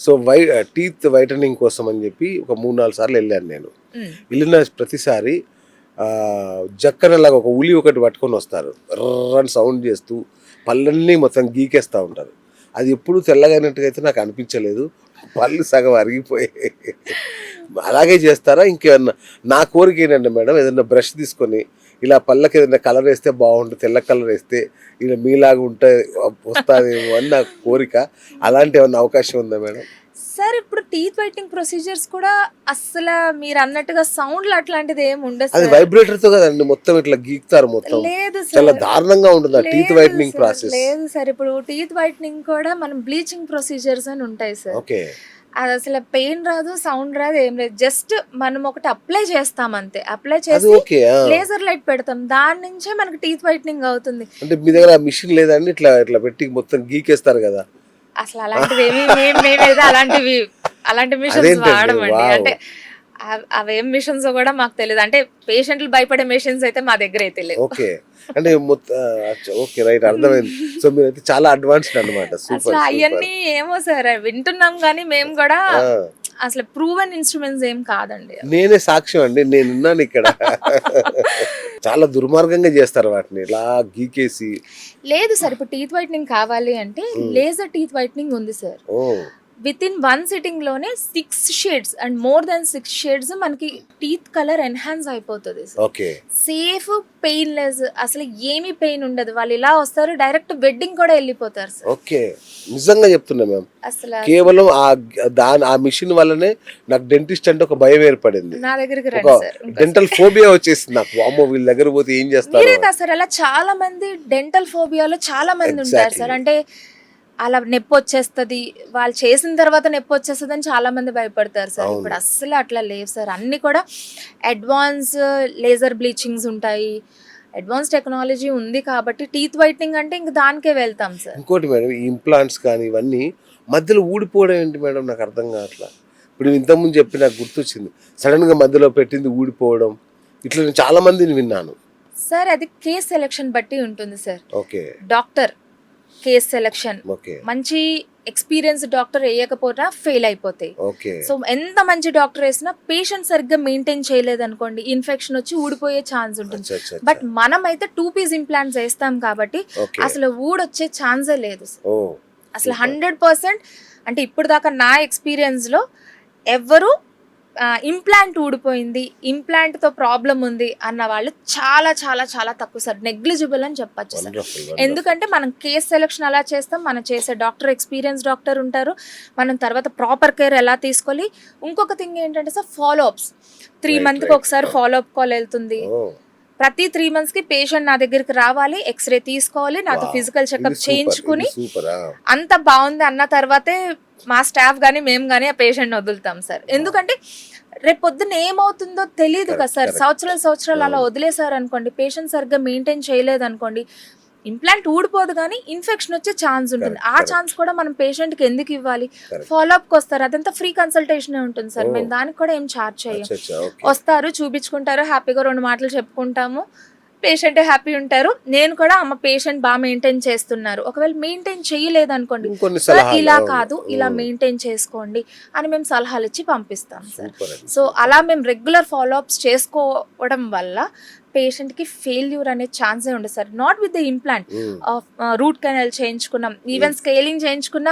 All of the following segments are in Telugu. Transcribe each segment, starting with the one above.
సో టీత్ వైటనింగ్ కోసం అని చెప్పి ఒక 3-4 సార్లు వెళ్ళాను నేను. హ్మ్. వెళ్ళిన ప్రతిసారి జక్కనలాగా ఒక ఉలి ఒకటి పట్టుకొని వస్తారు. రన్ సౌండ్ చేస్తూ పళ్ళన్నీ మొత్తం గీకేస్తూ ఉంటారు. అది ఎప్పుడు తెల్లగైనట్టుగా అయితే నాకు అనిపించలేదు. పళ్ళు సగం అరిగిపోయాయి. అలాగే చేస్తారా ఇంకేమన్నా? నా కోరిక ఏంటంటే మేడం, ఏదైనా బ్రష్ తీసుకొని ఇలా పళ్ళకి ఏదైనా కలర్ వేస్తే బాగుంటుంది, తెల్ల కలర్ వేస్తే ఇలా మీలాగా ఉంటే వస్తుందేమో అని నా కోరిక. అలాంటి ఏమన్నా అవకాశం ఉందా మేడం? సార్ ఇప్పుడు టీత్ వైట్నింగ్ ప్రొసీజర్స్ కూడా అస్సలు మీరు అన్నట్టుగా సౌండ్లు అట్లాంటిది ఏమి ఉండదు అది సార్. వైబ్రేటర్ తో కదండి మొత్తం ఇట్లా గీకుతారు మొత్తం. లేదు చాలా సార్. దారుణంగా ఉంటుంది ఆ టీత్ లేదు వైట్నింగ్ సార్. ప్రాసెస్. లేదు సార్. ఇప్పుడు టీత్ వైట్నింగ్ కూడా మనం బ్లీచింగ్ ప్రొసీజర్స్ అని ఉంటాయి సార్. ఓకే. అది అసలు పెయిన్ రాదు, సౌండ్ రాదు, ఏం లేదు. జస్ట్ మనం ఒకటి అప్లై చేస్తాం అంతే. అప్లై అది చేసి ఓకే. లేజర్ లైట్ పెడతాం. దాని నుంచే మనకి టీత్ వైట్నింగ్ అవుతుంది. అంటే మీ దగ్గర మిషన్ లేదండి? ఇట్లా ఇట్లా పెట్టి మొత్తం గీకేస్తారు కదా. అసలు అలాంటివి ఏమి మేమైతే అలాంటి మిషన్స్ అదేంటండి? వాడమండి. వావ్. అంటే అవేం మిషన్స్ కూడా మాకు తెలియదు. అంటే పేషెంట్లు భయపడే మిషన్స్ అయితే మా దగ్గర అయితే లేవు. ఓకే. అంటే మొత్తం ఓకే, రైట్, అర్థమైంది. సో మీరైతే చాలా అడ్వాన్స్డ్ అన్నమాట. అసలు సూపర్ సూపర్. అవన్నీ ఏమో సార్ వింటున్నాం కానీ మేము కూడా ఆ, అసలు ప్రూవెన్ ఇన్స్ట్రుమెంట్స్ ఏం కాదండి. నేనే సాక్ష్యం అండి, నేనున్నాను ఇక్కడ. చాలా దుర్మార్గంగా చేస్తారు వాటిని ఇలా గీకేసి. లేదు సార్. ఇప్పుడు టీత్ వైట్నింగ్ కావాలి అంటే లేజర్ టీత్ వైట్నింగ్ ఉంది sir. Oh with in 1 sitting లోనే 6 shades and more than 6 shades మనకి టీత్ కలర్ ఎన్హాన్స్ అయిపోతుంది సార్. ఓకే. సేఫ్, పెయిన్లెస్, అసలు ఏమీ పెయిన్ ఉండదు. వాళ్ళు ఇలా వస్తారు, డైరెక్ట్ వెడ్డింగ్ కూడా వెళ్ళిపోతారు సార్. ఓకే, నిజంగా చెప్తున్నా మ్యామ్. అసలు కేవలం ఆ మిషన్ వల్లనే నాకు డెంటిస్ట్ అంటే ఒక భయం ఏర్పడింది. నా దగ్గరికి ఒక రండి సార్. డెంటల్ ఫోబియా వచ్చేసింది నాకు. వామ్మో, వీళ్ళ దగ్గర పోతే ఏం చేస్తారు? మీరే కాదు సార్, అలా చాలా మంది డెంటల్ ఫోబియాలో చాలా మంది ఉంటారు Exactly. సార్. అంటే అలా నొప్పి వచ్చేస్తుంది, వాళ్ళు చేసిన తర్వాత నొప్పి వచ్చేస్తుంది అని చాలా మంది భయపడతారు సార్. అవును. ఇప్పుడు అస్సలు అట్లా లేవు సార్. అన్ని కూడా అడ్వాన్స్ లేజర్ బ్లీచింగ్స్ ఉంటాయి, అడ్వాన్స్ టెక్నాలజీ ఉంది కాబట్టి టీత్ వైట్నింగ్ అంటే ఇంక దానికే వెళ్తాం సార్. ఇంకోటి మేడం, ఈ ఇంప్లాంట్స్ కానీ ఇవన్నీ మధ్యలో ఊడిపోవడం ఏంటి మేడం? నాకు అర్థం కావట్లా. ఇప్పుడు నేను ఇంతకుముందు చెప్పి నాకు గుర్తొచ్చింది, సడన్ గా మధ్యలో పెట్టింది ఊడిపోవడం. ఇట్లా నేను చాలా మందిని విన్నాను. సార్ అది కేస్ సెలెక్షన్ బట్టి ఉంటుంది sir. Okay. Doctor case selection, okay. మంచి ఎక్స్పీరియన్స్ డాక్టర్ వేయకపోతే ఫెయిల్ అయిపోతాయి. ఓకే. సో ఎంత మంచి డాక్టర్ వేసినా పేషెంట్ సరిగ్గా మెయింటైన్ చేయలేదనుకోండి, ఇన్ఫెక్షన్ వచ్చి ఊడిపోయే ఛాన్స్ ఉంటుంది. అచ్చా, అచ్చా, బట్ మనం అయితే 2 పీస్ ఇంప్లాంట్స్ వేస్తాం కాబట్టి ఓకే. అసలు ఊడొచ్చే ఛాన్సే లేదు సార్. ఓ అసలు 100%. అంటే ఇప్పుడు దాకా నా ఎక్స్పీరియన్స్ లో ఎవ్వరు ఇంప్లాంట్ ఊడిపోయింది, ఇంప్లాంట్ తో ప్రాబ్లం ఉంది అన్న వాళ్ళు చాలా చాలా చాలా తక్కువ సార్. నెగ్లిజిబుల్ అని చెప్పచ్చు సార్. వండర్ఫుల్. ఎందుకంటే మనం కేస్ సెలెక్షన్ అలా చేస్తాం, మనం చేసే డాక్టర్ ఎక్స్పీరియన్స్ డాక్టర్ ఉంటారు, మనం తర్వాత ప్రాపర్ కేర్ ఎలా తీసుకోవాలి. ఇంకొక థింగ్ ఏంటంటే సార్, ఫాలో అప్స్ 3 మంత్కి ఒకసారి ఫాలో అప్ కాల్ వెళ్తుంది. ప్రతి 3 మంత్స్ కి పేషెంట్ నా దగ్గరికి రావాలి, ఎక్స్రే తీసుకోవాలి, నాతో ఫిజికల్ చెకప్ చేయించుకుని అంత బాగుంది అన్న తర్వాతే మా స్టాఫ్ కానీ మేము కానీ ఆ పేషెంట్ వదులుతాం సార్. ఎందుకంటే రేపు పొద్దున్న ఏమవుతుందో తెలియదు కదా సార్. సంవత్సరాలు అలా వదిలేసారు అనుకోండి, పేషెంట్ సరిగ్గా మెయింటైన్ చేయలేదు అనుకోండి, ఇంప్లాంట్ ఊడిపోదు కానీ ఇన్ఫెక్షన్ వచ్చే ఛాన్స్ ఉంటుంది. ఆ ఛాన్స్ కూడా మనం పేషెంట్ కి ఎందుకు ఇవ్వాలి? ఫాలో అప్ కి వస్తారు, అదంతా ఫ్రీ కన్సల్టేషన్ ఉంటుంది సార్. మేము దానికి కూడా ఏం ఛార్జ్ చేయం. వస్తారు, చూపించుకుంటారు, హ్యాపీగా 2 మాటలు చెప్పుకుంటాము, పేషెంట్ హ్యాపీ ఉంటారు. నేను కూడా అమ్మ పేషెంట్ బాగా మెయింటైన్ చేస్తున్నారు, ఒకవేళ మెయింటైన్ చేయలేదు అనుకోండి, ఇలా కాదు ఇలా మెయింటైన్ చేసుకోండి అని మేము సలహాలు ఇచ్చి పంపిస్తాం సార్. సో అలా మేము రెగ్యులర్ ఫాలో అప్స్ చేసుకోవడం వల్ల పేషెంట్ కి ఫెయిల్యూర్ అనే ఛాన్సే ఉండదు sir. Not with the implant, root canal చేయించుకున్నాం, ఈవెన్ స్కేలింగ్ చేయించుకున్నా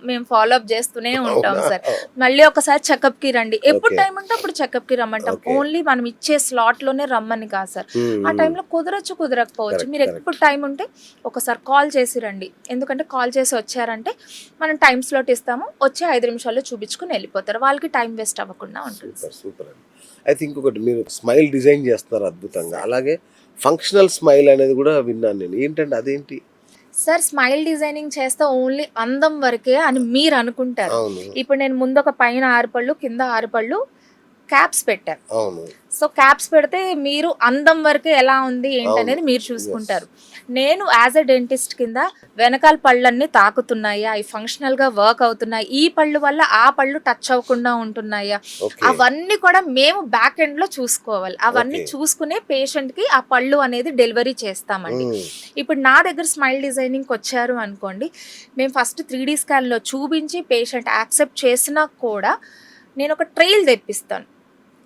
మేము ఫాలో అప్ చేస్తూనే ఉంటాం సార్. మళ్ళీ ఒకసారి చెకప్ కి రండి, ఎప్పుడు టైం ఉంటే అప్పుడు చెకప్ కి రమ్మంటాం. ఓన్లీ మనం ఇచ్చే స్లాట్ లోనే రమ్మని కాదు సార్. ఆ టైంలో కుదరచ్చు, కుదరకపోవచ్చు. మీరు ఎప్పుడు టైం ఉంటే ఒకసారి కాల్ చేసి రండి. ఎందుకంటే కాల్ చేసి వచ్చారంటే మనం టైం స్లాట్ ఇస్తాము, వచ్చే 5 నిమిషాల్లో చూపించుకుని వెళ్ళిపోతారు. వాళ్ళకి టైం వేస్ట్ అవ్వకుండా ఉంటుంది. సూపర్ అండి. అయితే ఇంకొకటి, మీరు స్మైల్ డిజైన్ చేస్తారు అద్భుతంగా, అలాగే ఫంక్షనల్ స్మైల్ అనేది కూడా విన్నాను నేను. ఏంటంటే అదేంటి సార్? స్మైల్ డిజైనింగ్ చేస్తే ఓన్లీ అందం వరకే అని మీరు అనుకుంటారు. ఇప్పుడు నేను ముందు ఒక పైన 6 పళ్ళు కింద 6 పళ్ళు క్యాప్స్ పెట్టాను. అవును. సో క్యాప్స్ పెడితే మీరు అందం వరకే ఎలా ఉంది ఏంటనేది మీరు చూసుకుంటారు. నేను యాజ్ ఎ డెంటిస్ట్ కింద వెనకాల పళ్ళన్నీ తాకుతున్నాయా, అవి ఫంక్షనల్గా వర్క్ అవుతున్నాయి, ఈ పళ్ళు వల్ల ఆ పళ్ళు టచ్ అవ్వకుండా ఉంటున్నాయా, ఓకే. అవన్నీ కూడా మేము బ్యాక్ ఎండ్లో చూసుకోవాలి. అవన్నీ ఓకే. చూసుకునే పేషెంట్కి ఆ పళ్ళు అనేది డెలివరీ చేస్తామండి. మ్మ్. ఇప్పుడు నా దగ్గర స్మైల్ డిజైనింగ్కి వచ్చారు అనుకోండి, మేము ఫస్ట్ 3D స్కాన్లో చూపించి పేషెంట్ యాక్సెప్ట్ చేసినా కూడా నేను ఒక ట్రైల్ తెప్పిస్తాను.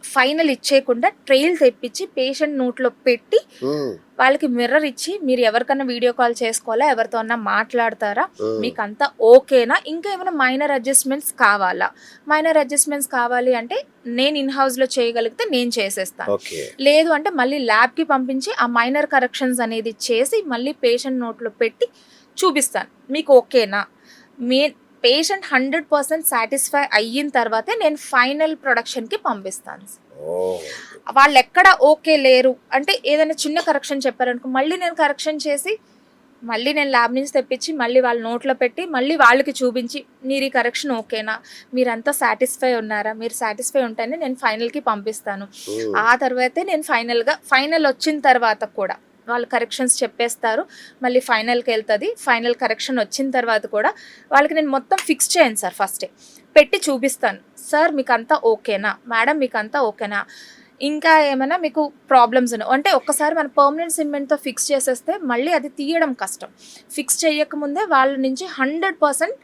ఫైనల్ ఇచ్చేయకుండా ట్రైల్ తెప్పించి పేషెంట్ నోట్లో పెట్టి మ్మ్. వాళ్ళకి మిర్రర్ ఇచ్చి మీరు ఎవరికన్నా వీడియో కాల్ చేసుకోవాలా, ఎవరితో అన్నా మాట్లాడతారా, మ్మ్. మీకు అంతా ఓకేనా, ఇంకా ఏమైనా మైనర్ అడ్జస్ట్మెంట్స్ కావాలా, మైనర్ అడ్జస్ట్మెంట్స్ కావాలి అంటే నేను ఇన్ హౌస్లో చేయగలిగితే నేను చేసేస్తాను. ఓకే. లేదు అంటే మళ్ళీ ల్యాబ్కి పంపించి ఆ మైనర్ కరెక్షన్స్ అనేది చేసి మళ్ళీ పేషెంట్ నోట్లో పెట్టి చూపిస్తాను మీకు ఓకేనా. పేషెంట్ 100% సాటిస్ఫై అయిన తర్వాతే నేను ఫైనల్ ప్రొడక్షన్కి పంపిస్తాను. ఓ. వాళ్ళు ఎక్కడ ఓకే లేరు అంటే ఏదైనా చిన్న కరెక్షన్ చెప్పారనుకో, మళ్ళీ నేను కరెక్షన్ చేసి మళ్ళీ నేను ల్యాబ్ నుంచి తెప్పించి మళ్ళీ వాళ్ళ నోట్లో పెట్టి మళ్ళీ వాళ్ళకి చూపించి మీరు ఈ కరెక్షన్ ఓకేనా, మీరంతా సాటిస్ఫై ఉన్నారా, మీరు సాటిస్ఫై ఉంటేనే నేను ఫైనల్కి పంపిస్తాను. మ్మ్. ఆ తర్వాతే నేను ఫైనల్ వచ్చిన తర్వాత కూడా వాళ్ళు కరెక్షన్స్ చెప్పేస్తారు, మళ్ళీ ఫైనల్కి వెళ్తుంది. ఫైనల్ కరెక్షన్ వచ్చిన తర్వాత కూడా వాళ్ళకి నేను మొత్తం ఫిక్స్ చేయను సార్, ఫస్టే పెట్టి చూపిస్తాను. సార్ మీకు అంతా ఓకేనా, మేడం మీకు అంతా ఓకేనా, ఇంకా ఏమైనా మీకు ప్రాబ్లమ్స్ ఉన్నాయి అంటే ఒక్కసారి మన పర్మనెంట్ సిమెంట్తో ఫిక్స్ చేసేస్తే మళ్ళీ అది తీయడం కష్టం. ఫిక్స్ చేయకముందే వాళ్ళ నుంచి 100%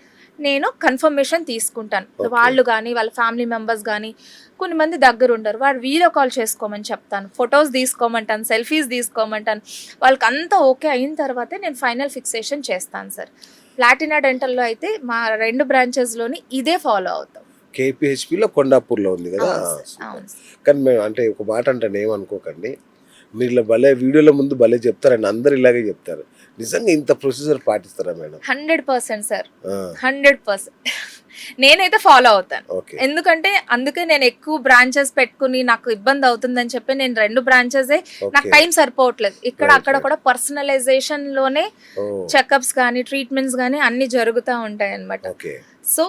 నేను కన్ఫర్మేషన్ తీసుకుంటాను. Okay. వాళ్ళు కానీ వాళ్ళ ఫ్యామిలీ మెంబర్స్ కానీ కొన్ని మంది దగ్గర ఉండరు, వాడు వీడియో కాల్ చేసుకోమని చెప్తాను, ఫొటోస్ తీసుకోమంటాను, సెల్ఫీస్ తీసుకోమంటాను. వాళ్ళకి అంతా ఓకే అయిన తర్వాతే నేను ఫైనల్ ఫిక్సేషన్ చేస్తాను సార్. ప్లాటినా డెంటల్లో అయితే మా 2 బ్రాంచెస్లోని ఇదే ఫాలో అవుతాం. కేపీహెచ్పిలో కొండాపూర్లో ఉంది కదా. అవును సార్, సూపర్. అవును సార్. కానీ మేము అంటే ఒక మాట అంటే ఏమనుకోకండి, మీరు ఇలా భలే వీడియోల ముందు భలే చెప్తారండి, అందరు ఇలాగే చెప్తారు. నిజంగా ఇంత ప్రొసీజర్ పాటిస్తారా మేడం? 100% సార్, ఆ, 100% నేనైతే ఫాలో అవుతాను. ఓకే. ఎందుకంటే అందుకే నేను ఎక్కువ బ్రాంచెస్ పెట్టుకుని నాకు ఇబ్బంది అవుతుందని చెప్పి నేను 2 బ్రాంచెసే, నాకు ఓకే. టైం సరిపోవట్లేదు. ఇక్కడ Right, అక్కడ right. కూడా పర్సనలైజేషన్ లోనే ఓ, చెకప్స్ కానీ ట్రీట్మెంట్స్ కానీ అన్ని జరుగుతూ ఉంటాయి అన్నమాట. ఓకే. సో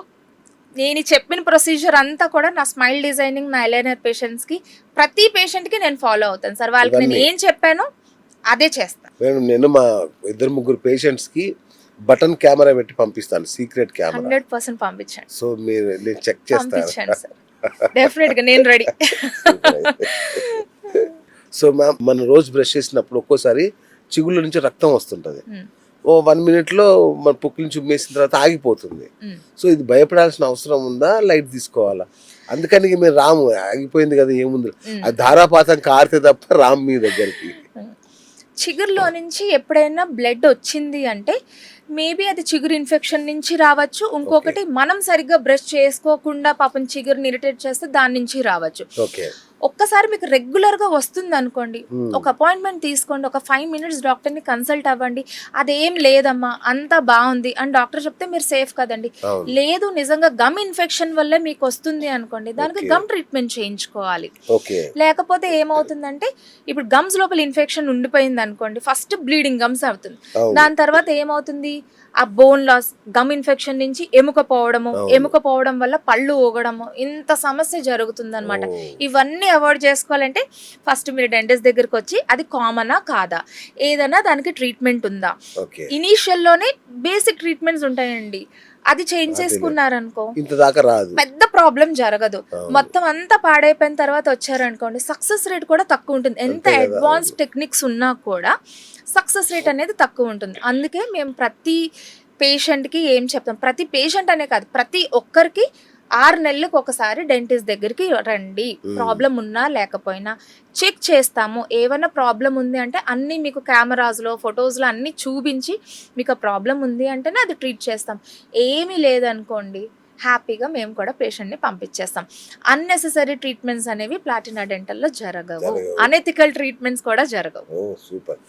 నేను చెప్పిన ప్రొసీజర్ అంతా కూడా నా స్మైల్ డిజైనింగ్, నా ఎలైనర్ పేషెంట్స్కి ప్రతి పేషెంట్కి నేను ఫాలో అవుతాను సార్. వాళ్ళకి నేను ఇవన్నీ. ఏం చెప్పానో అదే చేస్తాను. నేను మా 2-3 పేషెంట్స్కి బటన్ కెమెరా పెట్టి పంపిస్తాను, సీక్రెట్ కెమెరా. 100% పంపించండి, సో మీరు నేను చెక్ చేస్తాను. పంపించండి సార్, డెఫినెట్గా నేను రెడీ. సో మ్యామ్, మనం రోజు బ్రష్ చేసినప్పుడు ఒక్కోసారి చిగుళ్ళ నుంచి రక్తం వస్తుంటుంది. ఓ 1 minute మన పుక్కిని చుమ్మేసిన తర్వాత ఆగిపోతుంది. సో ఇది భయపడాల్సిన అవసరం ఉందా, లైట్ తీసుకోవాలా? అందుకని మేము రాము, ఆగిపోయింది కదా ఏముంది, అది ధారాపాతం కారితే తప్ప రాము మీ దగ్గరికి. చిగురులో నుంచి ఎప్పుడైనా బ్లడ్ వచ్చింది అంటే మేబీ అది చిగురు ఇన్ఫెక్షన్ నుంచి రావచ్చు. ఇంకొకటి మనం సరిగ్గా బ్రష్ చేసుకోకుండా పాపం చిగురుని ఇరిటేట్ చేస్తే దాని నుంచి రావచ్చు. ఓకే. ఒక్కసారి మీకు రెగ్యులర్గా వస్తుంది అనుకోండి, ఒక అపాయింట్మెంట్ తీసుకోండి, ఒక 5 minutes డాక్టర్ని కన్సల్ట్ అవ్వండి. అదేం లేదమ్మా అంతా బాగుంది అని డాక్టర్ చెప్తే మీరు సేఫ్ కదండి. అవును. లేదు నిజంగా గమ్ ఇన్ఫెక్షన్ వల్లే మీకు వస్తుంది అనుకోండి, దానికి Okay. గమ్ ట్రీట్మెంట్ చేయించుకోవాలి. ఓకే. లేకపోతే ఏమవుతుందంటే ఇప్పుడు గమ్స్ లోపల ఇన్ఫెక్షన్ ఉండిపోయింది అనుకోండి, ఫస్ట్ బ్లీడింగ్ గమ్స్ అవుతుంది. అవును. దాని తర్వాత ఏమవుతుంది, ఆ బోన్ లాస్, గమ్ ఇన్ఫెక్షన్ నుంచి ఎముక పోవడము, అవును. ఎముక పోవడం వల్ల పళ్ళు ఊగడము, ఇంత సమస్య జరుగుతుంది అనమాట. ఓ. ఇవన్నీ అవాయిడ్ చేసుకోవాలంటే ఫస్ట్ మీరు డెంటిస్ట్ దగ్గరికి వచ్చి అది కామనా కాదా, ఏదైనా దానికి ట్రీట్మెంట్ ఉందా, ఓకే. ఇనీషియల్లోనే బేసిక్ ట్రీట్మెంట్స్ ఉంటాయండి, అది చేయించేసుకున్నారనుకో ఇంత దాకా రాదు, పెద్ద ప్రాబ్లం జరగదు. అవును. మొత్తం అంతా పాడైపోయిన తర్వాత వచ్చారనుకోండి, సక్సెస్ రేట్ కూడా తక్కువ ఉంటుంది. ఎంత అంతే కదా, అడ్వాన్స్ టెక్నిక్స్ ఉన్నా కూడా సక్సెస్ రేట్ అనేది తక్కువ ఉంటుంది. అందుకే మేము ప్రతి పేషెంట్కి ఏం చెప్తాం, ప్రతి పేషెంట్ అనే కాదు ప్రతి ఒక్కరికి 6 నెలలకు ఒకసారి డెంటిస్ట్ దగ్గరికి రండి, ప్రాబ్లం ఉన్నా లేకపోయినా చెక్ చేస్తాము. ఏమైనా ప్రాబ్లం ఉంది అంటే అన్నీ మీకు కెమెరాస్లో ఫొటోస్లో అన్నీ చూపించి మీకు ఆ ప్రాబ్లం ఉంది అంటేనే అది ట్రీట్ చేస్తాం. ఏమీ లేదనుకోండి హ్యాపీగా మేము కూడా పేషెంట్ని పంపించేస్తాం. అన్నెసెసరీ ట్రీట్మెంట్స్ అనేవి ప్లాటినా డెంటల్లో జరగవు, జరగవు. అనెథికల్ ట్రీట్మెంట్స్ కూడా జరగవు. ఓ సూపర్.